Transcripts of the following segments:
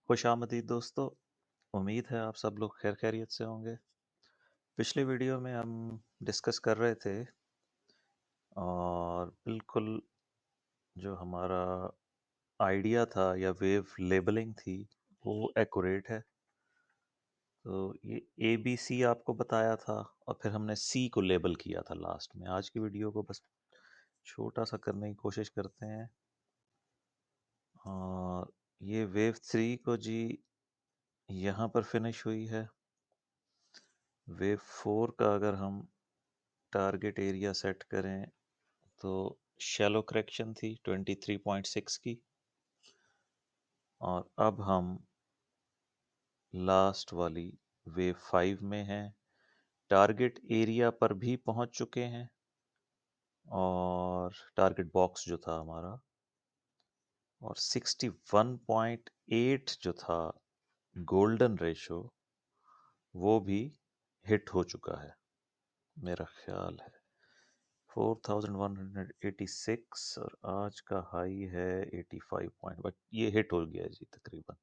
खुशामदीद दोस्तों। उम्मीद है आप सब लोग खैर खैरियत से होंगे। पिछले वीडियो में हम डिस्कस कर रहे थे और बिल्कुल जो हमारा आइडिया था या वेव लेबलिंग थी वो एक्यूरेट है। तो ये ए बी सी आपको बताया था और फिर हमने सी को लेबल किया था लास्ट में। आज की वीडियो को बस छोटा सा करने की कोशिश करते हैं। और ये वेव थ्री को जी यहाँ पर फिनिश हुई है। वेव फोर का अगर हम टारगेट एरिया सेट करें तो शैलो करेक्शन थी 23.6 की। और अब हम लास्ट वाली वेव 5 में हैं। टारगेट एरिया पर भी पहुंच चुके हैं और टारगेट बॉक्स जो था हमारा और 61.8 जो था गोल्डन रेशो वो भी हिट हो चुका है मेरा ख्याल है 4186 और आज का हाई है 85 पॉइंट, बट ये हिट हो गया है जी तकरीबन।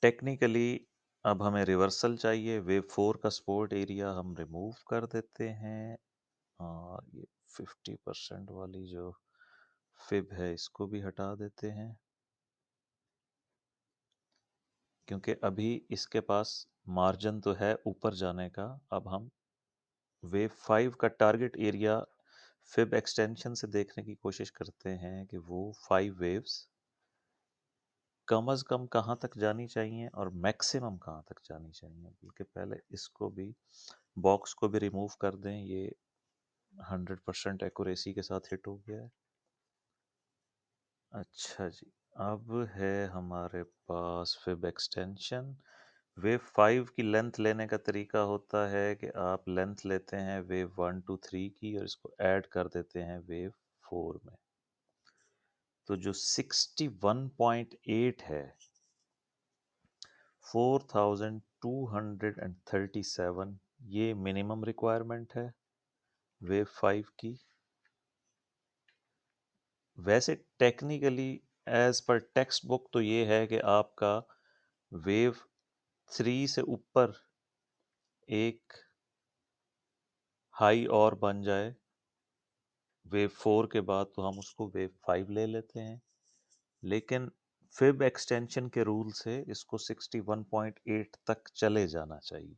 टेक्निकली अब हमें रिवर्सल चाहिए। वेव फोर का सपोर्ट एरिया हम रिमूव कर देते हैं और ये 50% वाली जो फिब है इसको भी हटा देते हैं क्योंकि अभी इसके पास मार्जिन तो है ऊपर जाने का। अब हम वेव 5 का टारगेट एरिया फिब एक्सटेंशन से देखने की कोशिश करते हैं कि वो 5 वेव्स कम अज़ कम कहाँ तक जानी चाहिए और मैक्सिमम कहाँ तक जानी चाहिए। बल्कि पहले इसको भी बॉक्स को भी रिमूव कर दें। ये 100% एक्यूरेसी के साथ हिट हो गया है। अच्छा जी, अब है हमारे पास फिब एक्सटेंशन। वेव 5 की लेंथ लेने का तरीका होता है कि आप लेंथ लेते हैं वेव 1 टू 3 की और इसको ऐड कर देते हैं वेव 4 में। तो जो 61.8 है 4237 ये मिनिमम रिक्वायरमेंट है वेव 5 की। वैसे technically as per text book तो ये है कि आपका वेव 3 से ऊपर एक हाई और बन जाए वेव 4 के बाद तो हम उसको वेव 5 ले लेते हैं। लेकिन फिब एक्सटेंशन के रूल से इसको 61.8 तक चले जाना चाहिए।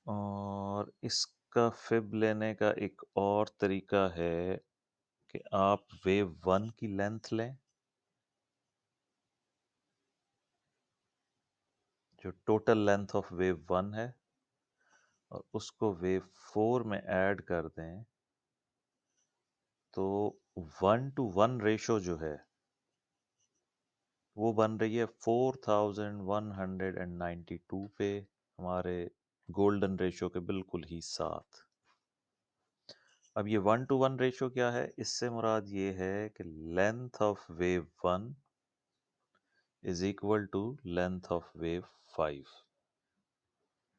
और इसका फिब लेने का एक और तरीका है कि आप वेव 1 की लेंथ लें जो टोटल लेंथ ऑफ वेव 1 है और उसको वेव 4 में ऐड कर दें तो 1:1 रेशो जो है वो बन रही है 4192 पे हमारे गोल्डन रेशो के बिल्कुल ही साथ। अब ये 1:1 रेशो क्या है? इससे मुराद ये है कि length of wave 1 is equal to length of wave 5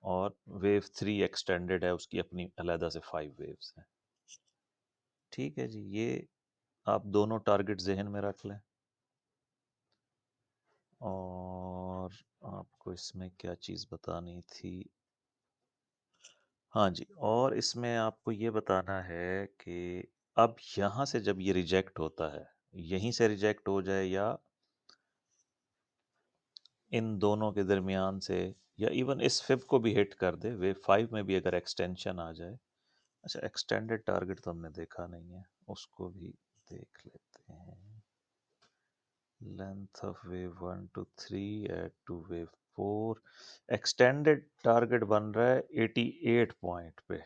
और वेव 3 एक्सटेंडेड है, उसकी अपनी अलहदा से 5 वेव्स हैं। ठीक है जी, ये आप दोनों टारगेट जहन में रख लें। और आपको इसमें क्या चीज़ बतानी थी? हाँ जी, और इसमें आपको ये बताना है कि अब यहाँ से जब ये रिजेक्ट होता है, यहीं से रिजेक्ट हो जाए या इन दोनों के दरमियान से या इवन इस फिब को भी हिट कर दे, वेव 5 में भी अगर एक्सटेंशन आ जाए। अच्छा, एक्सटेंडेड टारगेट तो हमने देखा नहीं है, उसको भी देख लेते हैं। Length of wave 1 to 3 at to wave 4 extended target बन रहा है 88 पॉइंट पे,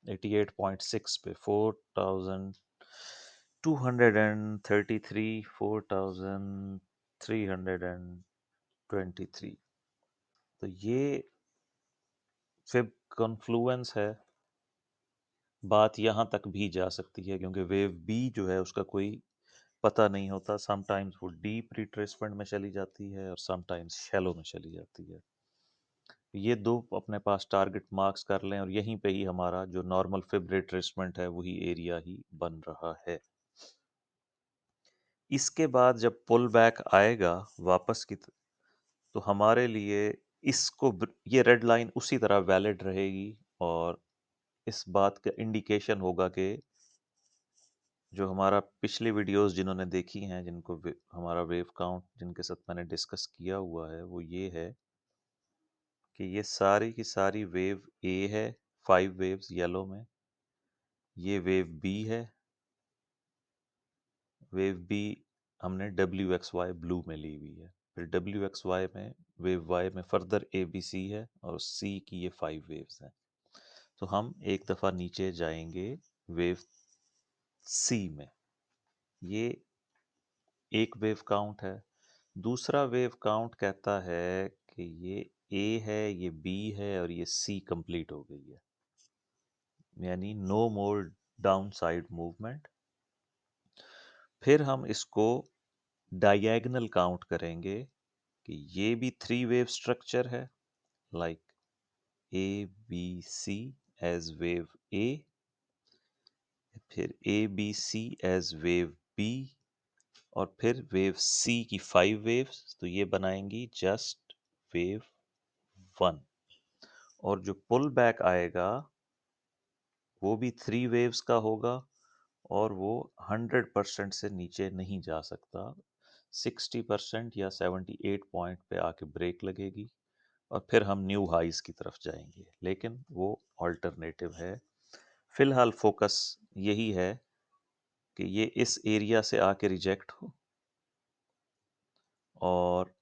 88.6 पे, 4233, 4323। तो ये फिब कॉन्फ्लुएंस है। बात यहाँ तक भी जा सकती है क्योंकि वेव बी जो है उसका कोई पता नहीं होता। समटाइम्स वो डीप रिट्रेसमेंट में चली जाती है और समटाइम्स शैलो में चली जाती है। ये दो अपने पास टारगेट मार्क्स कर लें और यहीं पे ही हमारा जो नॉर्मल फिब रिट्रेसमेंट है वही एरिया ही बन रहा है। इसके बाद जब पुल बैक आएगा वापस तो हमारे लिए ये रेड लाइन उसी तरह वैलिड रहेगी, और इस बात का इंडिकेशन होगा कि जो हमारा पिछली वीडियोस जिन्होंने देखी हैं, जिनको हमारा वेव काउंट जिनके साथ मैंने डिस्कस किया हुआ है, वो ये है कि ये सारी की सारी वेव ए है, 5 वेव्स येलो में, ये वेव बी है, वेव बी हमने डब्ल्यू एक्स वाई ब्लू में ली हुई है, फिर डब्ल्यू एक्स वाई में वेव वाई में फर्दर ए बी सी है, और सी की ये 5 वेव्स हैं। तो हम एक दफ़ा नीचे जाएंगे वेव सी में। ये एक वेव काउंट है। दूसरा वेव काउंट कहता है कि ये ए है, ये बी है, और ये सी कंप्लीट हो गई है, यानी no more downside movement. फिर हम इसको डायगोनल काउंट करेंगे कि ये भी 3 वेव स्ट्रक्चर है, like A B C as wave A, फिर A B C as wave B, और फिर वेव सी की 5 वेव्स, तो ये बनाएंगी जस्ट वेव 1। और जो पुल बैक आएगा वो भी 3 वेव्स का होगा, और वो 100% से नीचे नहीं जा सकता, 60% या 78 पॉइंट पे आके ब्रेक लगेगी, और फिर हम न्यू हाइज की तरफ जाएंगे, लेकिन वो ऑल्टरनेटिव है। फिलहाल फोकस यही है कि ये इस एरिया से आके रिजेक्ट हो, और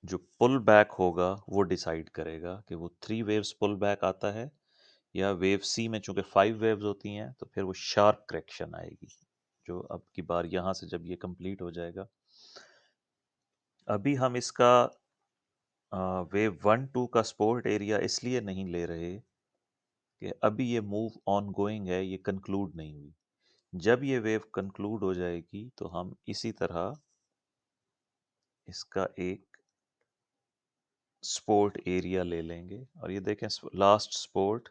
जो पुल बैक होगा वो डिसाइड करेगा कि वो 3 वेव्स पुल बैक आता है, या वेव सी में चूंकि 5 वेव्स होती हैं तो फिर वो शार्प करेक्शन आएगी, जो अब की बार यहाँ से जब ये कंप्लीट हो जाएगा। अभी हम इसका वेव 1-2 का सपोर्ट एरिया इसलिए नहीं ले रहे कि अभी ये मूव ऑन गोइंग है, ये कंक्लूड नहीं हुई। जब ये वेव कंक्लूड हो जाएगी तो हम इसी तरह इसका एक सपोर्ट एरिया ले लेंगे, और ये देखें लास्ट सपोर्ट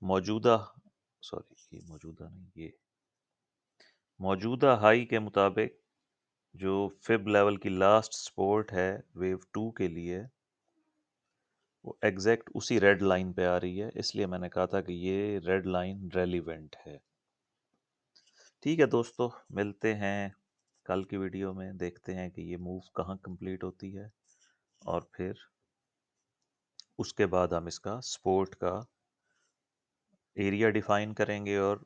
मौजूदा, सॉरी ये मौजूदा नहीं, ये मौजूदा हाई के मुताबिक जो फिब लेवल की लास्ट सपोर्ट है वेव 2 के लिए, वो एग्जैक्ट उसी रेड लाइन पे आ रही है, इसलिए मैंने कहा था कि ये रेड लाइन रेलिवेंट है। ठीक है दोस्तों, मिलते हैं कल की वीडियो में, देखते हैं कि ये मूव कहाँ कंप्लीट होती है, और फिर उसके बाद हम इसका सपोर्ट का एरिया डिफाइन करेंगे, और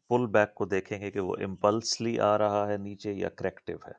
पुल बैक को देखेंगे कि वो इम्पल्सली आ रहा है नीचे या करेक्टिव है।